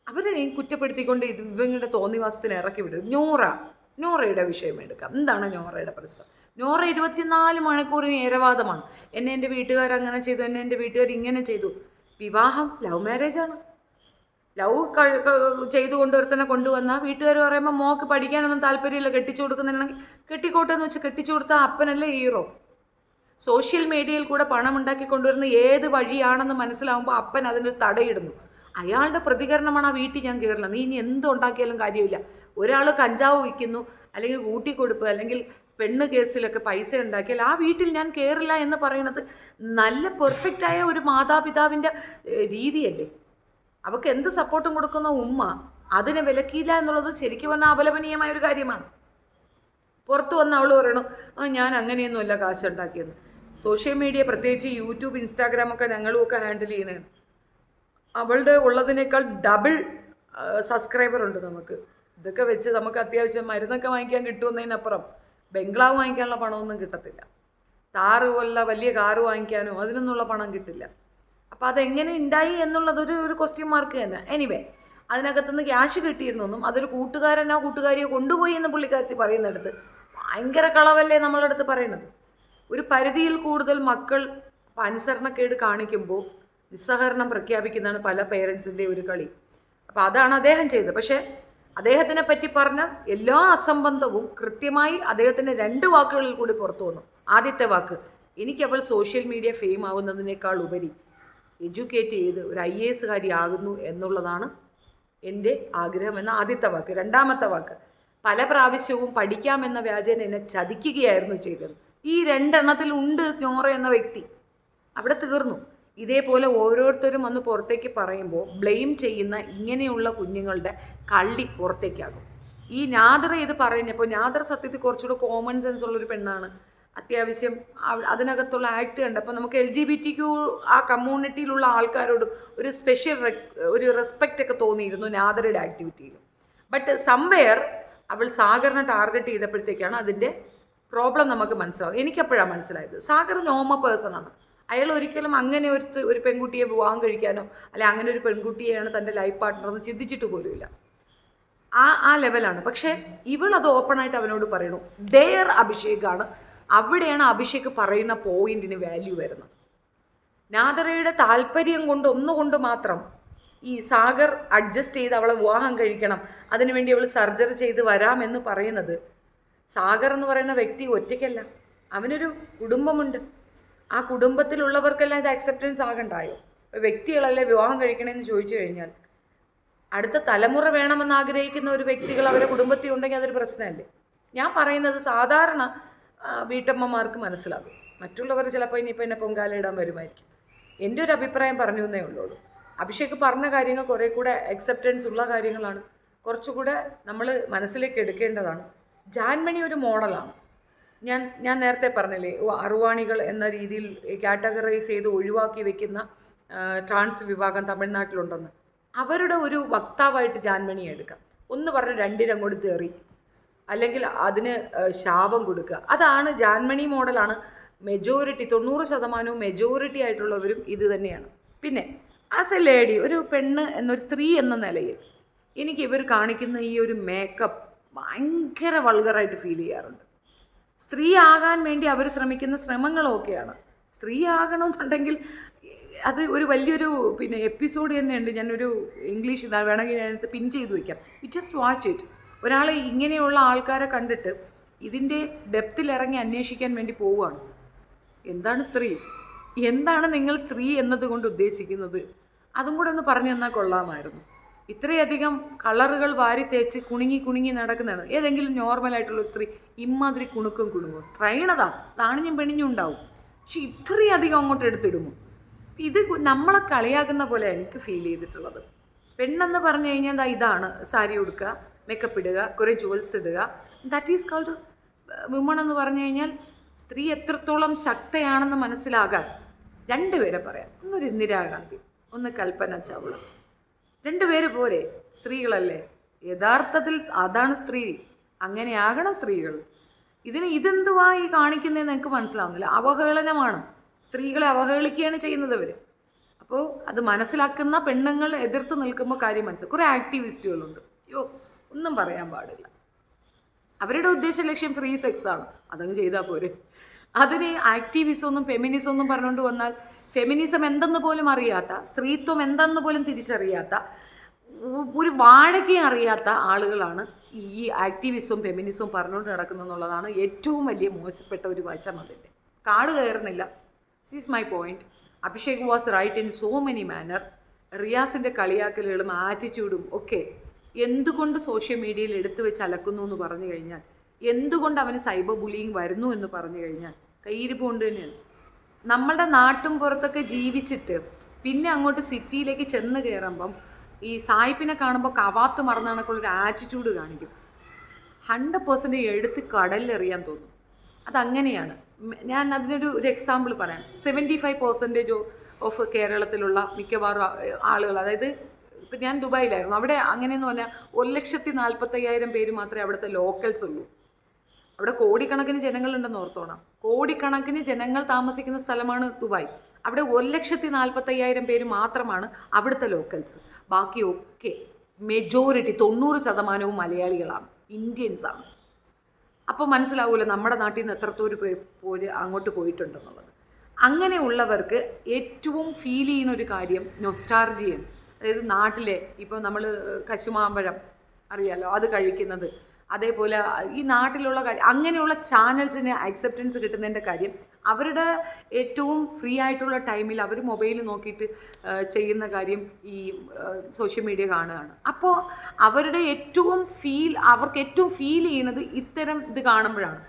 അവരെ കുറ്റപ്പെടുത്തിക്കൊണ്ട് ഇവങ്ങളുടെ തോന്നിവാസത്തിന് ഇറക്കി വിടും. നോറയുടെ വിഷയം എടുക്കാം. എന്താണ് നോറയുടെ പ്രശ്നം? നോറ 24 മണിക്കൂറും ഏരവാദമാണ്. എന്നെ എൻ്റെ വീട്ടുകാരങ്ങനെ ചെയ്തു, എന്നെ എൻ്റെ വീട്ടുകാർ ഇങ്ങനെ ചെയ്തു. വിവാഹം ലവ് മാരേജാണ്. ലവ് ചെയ്തു കൊണ്ടുവരുത്തനെ കൊണ്ടുവന്നാൽ വീട്ടുകാർ പറയുമ്പോൾ മോക്ക് പഠിക്കാനൊന്നും താല്പര്യമില്ല, കെട്ടിച്ചു കൊടുക്കുന്നുണ്ടെങ്കിൽ കെട്ടിക്കോട്ടെ എന്ന് വെച്ച് കെട്ടിച്ചു കൊടുത്താൽ അപ്പനല്ലേ ഹീറോ. സോഷ്യൽ മീഡിയയിൽ കൂടെ പണം ഉണ്ടാക്കി കൊണ്ടുവരുന്ന ഏത് വഴിയാണെന്ന് മനസ്സിലാവുമ്പോൾ അപ്പൻ അതിനൊരു തടയിടുന്നു. അയാളുടെ പ്രതികരണമാണ് ആ വീട്ടിൽ ഞാൻ കയറില്ല, നീ ഇനി എന്തുണ്ടാക്കിയാലും കാര്യമില്ല. ഒരാൾ കഞ്ചാവ് വിൽക്കുന്നു, അല്ലെങ്കിൽ കൂട്ടിക്കൊടുപ്പ്, അല്ലെങ്കിൽ പെണ്ണ് കേസിലൊക്കെ പൈസ ഉണ്ടാക്കിയാൽ ആ വീട്ടിൽ ഞാൻ കയറില്ല എന്ന് പറയുന്നത് നല്ല പെർഫെക്റ്റായ ഒരു മാതാപിതാവിൻ്റെ രീതിയല്ലേ? അവൾക്ക് എന്ത് സപ്പോർട്ടും കൊടുക്കുന്ന ഉമ്മ അതിനെ വിലക്കിയില്ല എന്നുള്ളത് ശരിക്കും പറഞ്ഞാൽ അപലപനീയമായ ഒരു കാര്യമാണ്. പുറത്ത് വന്ന് അവൾ പറയണു, ഞാൻ അങ്ങനെയൊന്നുമല്ല കാശുണ്ടാക്കിയെന്ന്. സോഷ്യൽ മീഡിയ, പ്രത്യേകിച്ച് യൂട്യൂബ്, ഇൻസ്റ്റാഗ്രാമൊക്കെ ഞങ്ങളുമൊക്കെ ഹാൻഡിൽ ചെയ്യുന്നതാണ്. അവളുടെ ഉള്ളതിനേക്കാൾ ഡബിൾ സബ്സ്ക്രൈബർ ഉണ്ട് നമുക്ക്. ഇതൊക്കെ വെച്ച് നമുക്ക് അത്യാവശ്യം മരുന്നൊക്കെ വാങ്ങിക്കാൻ കിട്ടുമെന്നതിനപ്പുറം ബംഗ്ലാവ് വാങ്ങിക്കാനുള്ള പണമൊന്നും കിട്ടത്തില്ല. താറ് പോലുള്ള വലിയ കാറ് വാങ്ങിക്കാനോ അതിനൊന്നുള്ള പണം കിട്ടില്ല. അപ്പോൾ അതെങ്ങനെ ഉണ്ടായി എന്നുള്ളതൊരു ക്വസ്റ്റ്യൻ മാർക്ക് തന്നെ. എനിവേ, അതിനകത്തുനിന്ന് ക്യാഷ് കിട്ടിയിരുന്നൊന്നും അതൊരു കൂട്ടുകാരനോ കൂട്ടുകാരിയോ കൊണ്ടുപോയി എന്ന് പുള്ളിക്കാരത്തി പറയുന്നിടത്ത് ഭയങ്കര കളവല്ലേ നമ്മളടുത്ത് പറയണത്. ഒരു പരിധിയിൽ കൂടുതൽ മക്കൾ അനുസരണക്കേട് കാണിക്കുമ്പോൾ നിസ്സഹകരണം പ്രഖ്യാപിക്കുന്നതാണ് പല പേരൻസിൻ്റെ ഒരു കളി. അപ്പോൾ അതാണ് അദ്ദേഹം ചെയ്തത്. പക്ഷേ അദ്ദേഹത്തിനെ പറ്റി പറഞ്ഞ എല്ലാ അസംബന്ധവും കൃത്യമായി അദ്ദേഹത്തിൻ്റെ 2 വാക്കുകളിൽ കൂടി പുറത്തു വന്നു. ആദ്യത്തെ വാക്ക്, എനിക്കവൾ സോഷ്യൽ മീഡിയ ഫെയിം ആവുന്നതിനേക്കാൾ ഉപരി എഡ്യൂക്കേറ്റ് ചെയ്ത് ഒരു IAS ആകുന്നു എന്നുള്ളതാണ് എൻ്റെ ആഗ്രഹമെന്ന ആദ്യത്തെ വാക്ക്. രണ്ടാമത്തെ വാക്ക്, പല പ്രാവശ്യവും പഠിക്കാമെന്ന വ്യാജേന എന്നെ ചതിക്കുകയായിരുന്നു ചെയ്തത്. ഈ 2 എണ്ണത്തിൽ ഉണ്ട് നോറ എന്ന വ്യക്തി. അവിടെ തീർന്നു. ഇതേപോലെ ഓരോരുത്തരും വന്ന് പുറത്തേക്ക് പറയുമ്പോൾ ബ്ലെയിം ചെയ്യുന്ന ഇങ്ങനെയുള്ള കുഞ്ഞുങ്ങളുടെ കള്ളി പുറത്തേക്കാകും. ഈ നാദർ ഇത് പറഞ്ഞപ്പോൾ, നാദർ സത്യത്തിൽ കുറച്ചുകൂടെ കോമൺ സെൻസ് ഉള്ളൊരു പെണ്ണാണ്. അത്യാവശ്യം അതിനകത്തുള്ള ആക്ട് കണ്ടപ്പോൾ നമുക്ക് LGBTQ ആ കമ്മ്യൂണിറ്റിയിലുള്ള ആൾക്കാരോട് ഒരു സ്പെഷ്യൽ ഒരു റെസ്പെക്റ്റ് ഒക്കെ തോന്നിയിരുന്നു നാദറുടെ ആക്ടിവിറ്റിയിൽ. ബട്ട് സംവെയർ അവൾ സാഗറിനെ ടാർഗറ്റ് ചെയ്തപ്പോഴത്തേക്കാണ് അതിൻ്റെ പ്രോബ്ലം നമുക്ക് മനസ്സിലാവും. എനിക്കപ്പോഴാണ് മനസ്സിലായത് സാഗർ നോർമൽ പേഴ്സണാണ്. അയാൾ ഒരിക്കലും അങ്ങനെ ഒരു പെൺകുട്ടിയെ വിവാഹം കഴിക്കാനോ അല്ലെ അങ്ങനെ ഒരു പെൺകുട്ടിയെയാണ് തൻ്റെ ലൈഫ് പാർട്ട്ണർ എന്ന് ചിന്തിച്ചിട്ട് പോലുമില്ല. ആ ലെവലാണ്. പക്ഷേ ഇവൾ അത് ഓപ്പണായിട്ട് അവനോട് പറയണു. ദെയർ അഭിഷേകാണ്. അവിടെയാണ് അഭിഷേക് പറയുന്ന പോയിന്റിന് വാല്യൂ വരുന്നത്. നാദറയുടെ താല്പര്യം കൊണ്ട് ഒന്നുകൊണ്ട് മാത്രം ഈ സാഗർ അഡ്ജസ്റ്റ് ചെയ്ത് അവളെ വിവാഹം കഴിക്കണം, അതിനുവേണ്ടി അവൾ സർജറി ചെയ്ത് വരാമെന്ന് പറയുന്നത്, സാഗർ എന്ന് പറയുന്ന വ്യക്തി ഒറ്റയ്ക്കല്ല, അവനൊരു കുടുംബമുണ്ട്. ആ കുടുംബത്തിലുള്ളവർക്കെല്ലാം ഇത് അക്സെപ്റ്റൻസ് ആകണ്ടായോ? വ്യക്തികളല്ലേ വിവാഹം കഴിക്കണമെന്ന് ചോദിച്ചു കഴിഞ്ഞാൽ അടുത്ത തലമുറ വേണമെന്ന് ആഗ്രഹിക്കുന്ന ഒരു വ്യക്തികൾ അവരുടെ കുടുംബത്തിൽ ഉണ്ടെങ്കിൽ അതൊരു പ്രശ്നമല്ലേ? ഞാൻ പറയുന്നത് സാധാരണ വീട്ടമ്മമാർക്ക് മനസ്സിലാകും. മറ്റുള്ളവർ ചിലപ്പോൾ ഇനിയിപ്പോൾ എന്നെ പൊങ്കാലയിടാൻ വരുമായിരിക്കും. എൻ്റെ ഒരു അഭിപ്രായം പറഞ്ഞു എന്നേ ഉള്ളൂ. അഭിഷേക് പറഞ്ഞ കാര്യങ്ങൾ കുറേ കൂടെ അക്സെപ്റ്റൻസ് ഉള്ള കാര്യങ്ങളാണ്. കുറച്ചുകൂടെ നമ്മൾ മനസ്സിലേക്ക് എടുക്കേണ്ടതാണ്. ജാൻമണി ഒരു മോഡലാണ്. ഞാൻ നേരത്തെ പറഞ്ഞില്ലേ, അറുവാണികൾ എന്ന രീതിയിൽ കാറ്റഗറൈസ് ചെയ്ത് ഒഴിവാക്കി വെക്കുന്ന ട്രാൻസ് വിഭാഗം തമിഴ്നാട്ടിലുണ്ടെന്ന്. അവരുടെ ഒരു വക്താവായിട്ട് ജാൻമണിയെ എടുക്കാം. ഒന്ന് പറഞ്ഞ് രണ്ടിനങ്ങോട്ട് തേറി, അല്ലെങ്കിൽ അതിന് ശാപം കൊടുക്കുക. അതാണ് ജാൻമണി മോഡലാണ്. മെജോറിറ്റി 90% മെജോറിറ്റി ആയിട്ടുള്ളവരും ഇത് തന്നെയാണ്. പിന്നെ ആസ് എ ലേഡി, ഒരു പെണ്ണ് എന്നൊരു സ്ത്രീ എന്ന നിലയിൽ എനിക്ക് ഇവർ കാണിക്കുന്ന ഈ ഒരു മേക്കപ്പ് ഭയങ്കര വൾഗറായിട്ട് ഫീൽ ചെയ്യാറുണ്ട്. സ്ത്രീ ആകാൻ വേണ്ടി അവർ ശ്രമിക്കുന്ന ശ്രമങ്ങളൊക്കെയാണ്. സ്ത്രീ ആകണമെന്നുണ്ടെങ്കിൽ അത് ഒരു വലിയൊരു എപ്പിസോഡ് തന്നെയുണ്ട്. ഞാനൊരു ഇംഗ്ലീഷ് വേണമെങ്കിൽ ഞാനത് പിൻ ചെയ്ത് വയ്ക്കാം. You just watch it. ഒരാൾ ഇങ്ങനെയുള്ള ആൾക്കാരെ കണ്ടിട്ട് ഇതിൻ്റെ ഡെപ്തിലിറങ്ങി അന്വേഷിക്കാൻ വേണ്ടി പോവുകയാണ്. എന്താണ് സ്ത്രീ? എന്താണ് നിങ്ങൾ സ്ത്രീ എന്നതുകൊണ്ട് ഉദ്ദേശിക്കുന്നത്? അതും കൂടെ ഒന്ന് പറഞ്ഞു തന്നാൽ കൊള്ളാമായിരുന്നു. ഇത്രയധികം കളറുകൾ വാരി തേച്ച് കുണുങ്ങി നടക്കുന്നതാണ്. ഏതെങ്കിലും നോർമലായിട്ടുള്ള സ്ത്രീ ഇമ്മാതിരി കുണുങ്ങുമോ? സ്ത്രൈണത താണിഞ്ഞും പെണിഞ്ഞും ഉണ്ടാവും. പക്ഷെ ഇത്രയധികം അങ്ങോട്ട് എടുത്തിടുമോ? ഇത് നമ്മളെ കളിയാക്കുന്ന പോലെ എനിക്ക് ഫീൽ ചെയ്തിട്ടുള്ളത്. പെണ്ണെന്ന് പറഞ്ഞു കഴിഞ്ഞാൽ ഇതാണ് സാരി ഉടുക്കുക, മേക്കപ്പ് ഇടുക, കുറേ ജുവൽസ് ഇടുക. ദാറ്റ് ഈസ് കോൾഡ് വുമൺ എന്ന് പറഞ്ഞു കഴിഞ്ഞാൽ സ്ത്രീ എത്രത്തോളം ശക്തയാണെന്ന് മനസ്സിലാകാൻ 2 പേരെ പറയാം. ഒന്നൊരു ഇന്ദിരാഗാന്ധി, ഒന്ന് കൽപ്പന ചൗള. 2 പേര് പോരെ? സ്ത്രീകളല്ലേ? യഥാർത്ഥത്തിൽ അതാണ് സ്ത്രീ. അങ്ങനെയാകണം സ്ത്രീകൾ. ഇതെന്തുവാ ഈ കാണിക്കുന്നതെന്ന് എനിക്ക് മനസ്സിലാവുന്നില്ല. അവഹേളനമാണ്. സ്ത്രീകളെ അവഹേളിക്കുകയാണ് ചെയ്യുന്നത് അവർ. അപ്പോൾ അത് മനസ്സിലാക്കുന്ന പെണ്ണുങ്ങൾ എതിർത്ത് നിൽക്കുമ്പോൾ കാര്യം മനസ്സിലാക്കും. കുറേ ആക്ടിവിസ്റ്റുകളുണ്ട്. ഒന്നും പറയാൻ പാടില്ല. അവരുടെ ഉദ്ദേശ ലക്ഷ്യം ഫ്രീ സെക്സ് ആണ്. അതങ്ങ് ചെയ്താൽ പോരെ. അതിന് ആക്ടിവിസമൊന്നും ഫെമിനിസമൊന്നും പറഞ്ഞുകൊണ്ട് വന്നാൽ ഫെമിനിസം എന്തെന്ന് പോലും അറിയാത്ത, സ്ത്രീത്വം എന്തെന്ന് പോലും തിരിച്ചറിയാത്ത, ഒരു വാഴയ്ക്ക് അറിയാത്ത ആളുകളാണ് ഈ ആക്ടിവിസവും ഫെമിനിസവും പറഞ്ഞുകൊണ്ട് നടക്കുന്നതെന്നുള്ളതാണ് ഏറ്റവും വലിയ മോശപ്പെട്ട ഒരു വശം. അതിൻ്റെ കാട് കയറുന്നില്ല. This is my point. Abhishek was right in so many manner. റിയാസിൻ്റെ കളിയാക്കലുകളും ആറ്റിറ്റ്യൂഡും ഒക്കെ എന്തുകൊണ്ട് സോഷ്യൽ മീഡിയയിൽ എടുത്തു വെച്ച് അലക്കുന്നു എന്ന് പറഞ്ഞു കഴിഞ്ഞാൽ, എന്തുകൊണ്ട് അവന് സൈബർ ബുള്ളിങ് വരുന്നു എന്ന് പറഞ്ഞു കഴിഞ്ഞാൽ കയ്യിരിപ്പ് കൊണ്ട് തന്നെയാണ്. നമ്മളുടെ നാട്ടും പുറത്തൊക്കെ ജീവിച്ചിട്ട് പിന്നെ അങ്ങോട്ട് സിറ്റിയിലേക്ക് ചെന്ന് കയറുമ്പം ഈ സായിപ്പിനെ കാണുമ്പോൾ കവാത്ത് മറന്നണക്കുള്ളൊരു ആറ്റിറ്റ്യൂഡ് കാണിക്കും. 100% എടുത്ത് കടലിലെറിയാൻ തോന്നും. അതങ്ങനെയാണ്. ഞാൻ അതിനൊരു എക്സാമ്പിൾ പറയാം. 75% ഓഫ് കേരളത്തിലുള്ള മിക്കവാറും ആളുകൾ, അതായത് ഇപ്പം ഞാൻ ദുബായിലായിരുന്നു, അവിടെ അങ്ങനെയെന്ന് പറഞ്ഞാൽ 1,40,45,000 പേര് മാത്രമേ അവിടുത്തെ ലോക്കൽസ് ഉള്ളൂ. അവിടെ കോടിക്കണക്കിന് ജനങ്ങളുണ്ടെന്ന് ഓർത്തോണം. കോടിക്കണക്കിന് ജനങ്ങൾ താമസിക്കുന്ന സ്ഥലമാണ് ദുബായ്. അവിടെ 1,40,45,000 പേര് മാത്രമാണ് അവിടുത്തെ ലോക്കൽസ്. ബാക്കിയൊക്കെ മെജോറിറ്റി 90% മലയാളികളാണ്, ഇന്ത്യൻസാണ്. അപ്പോൾ മനസ്സിലാവുമല്ലോ നമ്മുടെ നാട്ടിൽ നിന്ന് എത്രത്തോരം പേര് അങ്ങോട്ട് പോയിട്ടുണ്ടെന്നുള്ളത്. അങ്ങനെയുള്ളവർക്ക് ഏറ്റവും ഫീൽ ചെയ്യുന്ന ഒരു കാര്യം നൊസ്റ്റാൾജിയാണ്. അതായത് നാട്ടിലെ ഇപ്പോൾ നമ്മൾ കശുമാമ്പഴം അറിയാലോ, അത് കഴിക്കുന്നത്, അതേപോലെ ഈ നാട്ടിലുള്ള കാര്യം, അങ്ങനെയുള്ള ചാനൽസിന് അക്സെപ്റ്റൻസ് കിട്ടുന്നതിൻ്റെ കാര്യം അവരുടെ ഏറ്റവും ഫ്രീ ആയിട്ടുള്ള ടൈമിൽ അവർ മൊബൈൽ നോക്കിയിട്ട് ചെയ്യുന്ന കാര്യം ഈ സോഷ്യൽ മീഡിയ കാണുകയാണ്. അപ്പോൾ അവർക്ക് ഏറ്റവും ഫീൽ ചെയ്യുന്നത് ഇത്തരം ഇത് കാണുമ്പോഴാണ്.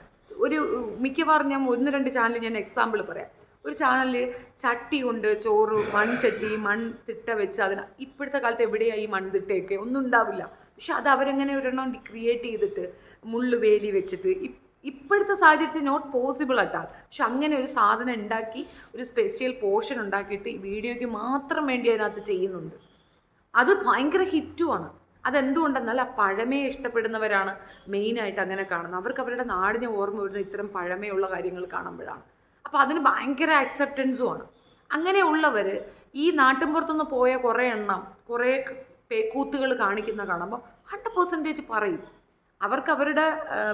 മിക്കവാറും ഞാൻ 1-2 ചാനൽ ഞാൻ എക്സാമ്പിൾ പറയാം. ഒരു ചാനലിൽ ചട്ടി കൊണ്ട് ചോറ്, മൺചട്ടി, മൺതിട്ട വെച്ച് അതിന് ഇപ്പോഴത്തെ കാലത്ത് എവിടെയാണ് ഈ മൺതിട്ടയൊക്കെ ഒന്നും ഉണ്ടാവില്ല. പക്ഷെ അത് അവരെങ്ങനെ ഒരെണ്ണം ക്രിയേറ്റ് ചെയ്തിട്ട് മുള്ളു വേലി വെച്ചിട്ട് ഇപ്പോഴത്തെ സാഹചര്യത്തിൽ നോട്ട് പോസിബിൾ ആയിട്ടാണ്. പക്ഷെ അങ്ങനെ ഒരു സാധനം ഉണ്ടാക്കി ഒരു സ്പെഷ്യൽ പോർഷൻ ഉണ്ടാക്കിയിട്ട് വീഡിയോയ്ക്ക് മാത്രം വേണ്ടി അതിനകത്ത് ചെയ്യുന്നുണ്ട്. അത് ഭയങ്കര ഹിറ്റുമാണ്. അതെന്തുകൊണ്ടെന്നാൽ ആ പഴമയെ ഇഷ്ടപ്പെടുന്നവരാണ് മെയിനായിട്ട് അങ്ങനെ കാണുന്നത്. അവർക്ക് അവരുടെ നാടിനെ ഓർമ്മ വരുന്ന ഇത്തരം പഴമയുള്ള കാര്യങ്ങൾ കാണുമ്പോഴാണ്. അപ്പോൾ അതിന് ഭയങ്കര അക്സെപ്റ്റൻസുമാണ്. അങ്ങനെയുള്ളവർ ഈ നാട്ടിൻപുറത്തുനിന്ന് പോയ കുറേ എണ്ണം കുറേ പേക്കൂത്തുകൾ കാണിക്കുന്ന കാണുമ്പോൾ 100% പറയും. അവർക്ക് അവരുടെ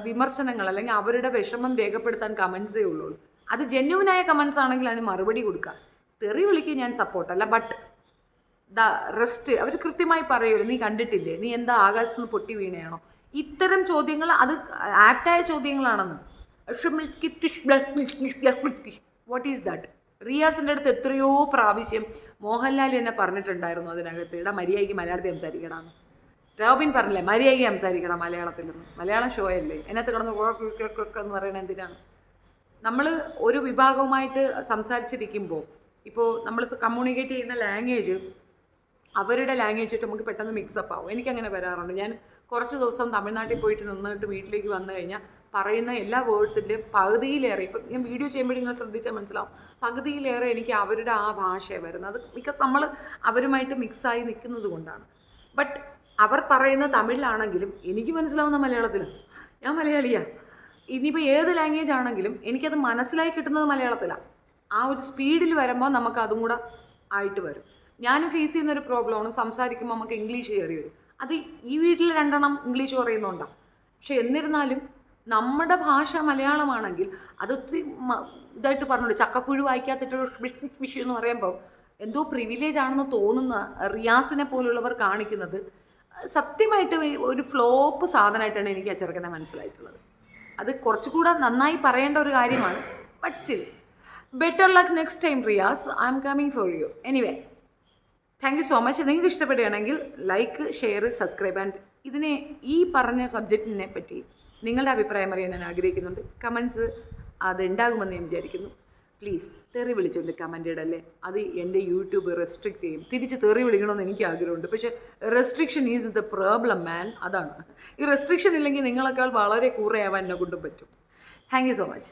വിമർശനങ്ങൾ അല്ലെങ്കിൽ അവരുടെ വിഷമം രേഖപ്പെടുത്താൻ കമൻസേ ഉള്ളൂ. അത് ജെന്യുവനായ കമൻസ് ആണെങ്കിൽ അതിന് മറുപടി കൊടുക്കുക. തെറി വിളിക്കുക ഞാൻ സപ്പോർട്ടല്ല, ബട്ട് റെസ്റ്റ് അവർ കൃത്യമായി പറയുമല്ലോ, നീ കണ്ടിട്ടില്ലേ, നീ എന്താ ആകാശത്ത് നിന്ന് പൊട്ടി വീണയാണോ, ഇത്തരം ചോദ്യങ്ങൾ അത് ആപ്റ്റായ ചോദ്യങ്ങളാണെന്ന്. What is that? റിയാസിൻ്റെ അടുത്ത് എത്രയോ പ്രാവശ്യം മോഹൻലാൽ എന്നെ പറഞ്ഞിട്ടുണ്ടായിരുന്നു അതിനകത്ത്, ഇടാ മര്യാദയ്ക്ക് മലയാളത്തിൽ സംസാരിക്കണമെന്ന്. റോബിൻ പറഞ്ഞില്ലേ മര്യാദയ്ക്ക് സംസാരിക്കണം മലയാളത്തിൽ നിന്ന്, മലയാളം ഷോ അല്ലേ, അതിനകത്ത് കിടന്ന് എന്ന് പറയുന്നത് എന്തിനാണ്? നമ്മൾ ഒരു വിഭാഗവുമായിട്ട് സംസാരിച്ചിരിക്കുമ്പോൾ ഇപ്പോൾ നമ്മൾ കമ്മ്യൂണിക്കേറ്റ് ചെയ്യുന്ന ലാംഗ്വേജ് അവരുടെ ലാംഗ്വേജായിട്ട് നമുക്ക് പെട്ടെന്ന് മിക്സപ്പ് ആവും. എനിക്കങ്ങനെ വരാറുണ്ട്. ഞാൻ കുറച്ച് ദിവസം തമിഴ്നാട്ടിൽ പോയിട്ട് നിന്നിട്ട് വീട്ടിലേക്ക് വന്നു കഴിഞ്ഞാൽ പറയുന്ന എല്ലാ വേർഡ്സിൻ്റെയും പകുതിയിലേറെ, ഇപ്പം ഞാൻ വീഡിയോ ചെയ്യുമ്പോഴും നിങ്ങൾ ശ്രദ്ധിച്ചാൽ മനസ്സിലാവും, പകുതിയിലേറെ എനിക്ക് അവരുടെ ആ ഭാഷയാണ് വരുന്നത്. അത് ബിക്കോസ് നമ്മൾ അവരുമായിട്ട് മിക്സായി നിൽക്കുന്നത് കൊണ്ടാണ്. ബട്ട് അവർ പറയുന്ന തമിഴിലാണെങ്കിലും എനിക്ക് മനസ്സിലാവുന്ന മലയാളത്തിലാണ്. ഞാൻ മലയാളിയാണ്. ഇനിയിപ്പോൾ ഏത് ലാംഗ്വേജ് ആണെങ്കിലും എനിക്കത് മനസ്സിലായി കിട്ടുന്നത് മലയാളത്തിലാണ്. ആ ഒരു സ്പീഡിൽ വരുമ്പോൾ നമുക്ക് അതും കൂടെ ആയിട്ട് വരും. ഞാനും ഫേസ് ചെയ്യുന്നൊരു പ്രോബ്ലമാണ്, സംസാരിക്കുമ്പോൾ നമുക്ക് ഇംഗ്ലീഷ് കയറി വരും. അത് ഈ വീട്ടിൽ 2 എണ്ണം ഇംഗ്ലീഷ് പറയുന്നുണ്ടാണ്. പക്ഷെ എന്നിരുന്നാലും നമ്മുടെ ഭാഷ മലയാളമാണെങ്കിൽ അതൊത്തിരി ഇതായിട്ട് പറഞ്ഞുണ്ട്. ചക്കക്കുഴു വായിക്കാത്തിട്ടൊരു വിഷു എന്ന് പറയുമ്പോൾ എന്തോ പ്രിവിലേജ് ആണെന്ന് തോന്നുന്ന റിയാസിനെ പോലുള്ളവർ കാണിക്കുന്നത് സത്യമായിട്ട് ഒരു ഫ്ലോപ്പ് സാധനമായിട്ടാണ് എനിക്ക് ആ ചെറുക്കനെ മനസ്സിലായിട്ടുള്ളത്. അത് കുറച്ചുകൂടെ നന്നായി പറയേണ്ട ഒരു കാര്യമാണ്. But still better luck next time Riyas, I am coming for you. Anyway, thank you so much. നിങ്ങൾക്ക് ഇഷ്ടപ്പെടുകയാണെങ്കിൽ ലൈക്ക്, ഷെയർ, സബ്സ്ക്രൈബ്. ആൻഡ് ഈ പറഞ്ഞ സബ്ജക്റ്റിനെ പറ്റി നിങ്ങളുടെ അഭിപ്രായം അറിയാൻ ഞാൻ ആഗ്രഹിക്കുന്നുണ്ട്. കമൻസ് അത് ഉണ്ടാകുമെന്ന് ഞാൻ വിചാരിക്കുന്നു. പ്ലീസ് തെറി വിളിച്ചുകൊണ്ട് കമൻ്റ് ഇടല്ലേ. അത് എൻ്റെ യൂട്യൂബ് റെസ്ട്രിക്റ്റ് ചെയ്യും. തിരിച്ച് തെറി വിളിക്കണമെന്ന് എനിക്ക് ആഗ്രഹമുണ്ട്. പക്ഷേ റെസ്ട്രിക്ഷൻ ഈസ് ദ പ്രോബ്ലം മാൻ. അതാണ്. ഈ റെസ്ട്രിക്ഷൻ ഇല്ലെങ്കിൽ നിങ്ങളെക്കാൾ വളരെ കൂറയാവാൻ എന്നെ കൊണ്ടും പറ്റും. Thank you so much.